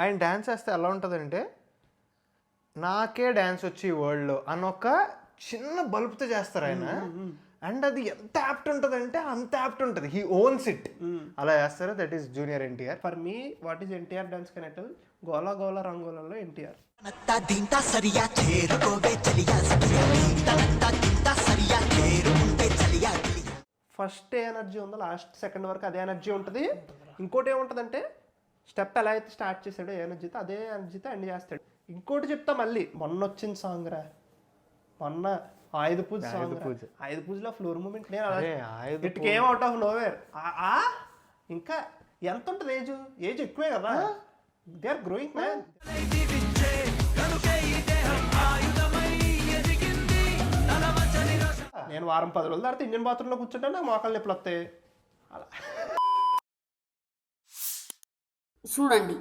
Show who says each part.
Speaker 1: ఆయన డ్యాన్స్ వేస్తే ఎలా ఉంటుందంటే నాకే డ్యాన్స్ వచ్చి ఈ వరల్డ్లో అన్నొక చిన్న బల్బుతో చేస్తారు ఆయన. అండ్ అది ఎంత యాప్ట్ ఉంటుంది అంటే అంత యాప్ట్ ఉంటుంది. He ones it. అలా చేస్తారు. That is junior NTR.
Speaker 2: For me what is NTR dance connect? Gola Gola రంగోలలో NTR. First A energy ఉందో లాస్ట్ సెకండ్ వరకు అదే ఎనర్జీ ఉంటుంది. ఇంకోటి ఏముంటుందంటే స్టెప్ ఎలా అయితే స్టార్ట్ చేసాడో ఏ ఎనర్జీతో అదే ఎనర్జీతో ఎండ్ చేస్తాడు. ఇంకోటి చెప్తా మళ్ళీ, మొన్న వచ్చిన సాంగ్ రా, మొన్న ఆయుధ పూజ సాంగ్. ఆయుధ పూజలో ఫ్లోర్ మూమెంట్ నేను it came out of nowhere. ఇంకా ఎంత ఉంటుంది ఏజ్ ఎక్కువే కదా. They are growing man. నేను వారం 10 రోజుల తర్వాత ఇండియన్ బాత్రూంలో కూర్చుంటే నాకు మోకాళ్ళు నొప్పులు వస్తాయి. అలా
Speaker 3: చూడండి.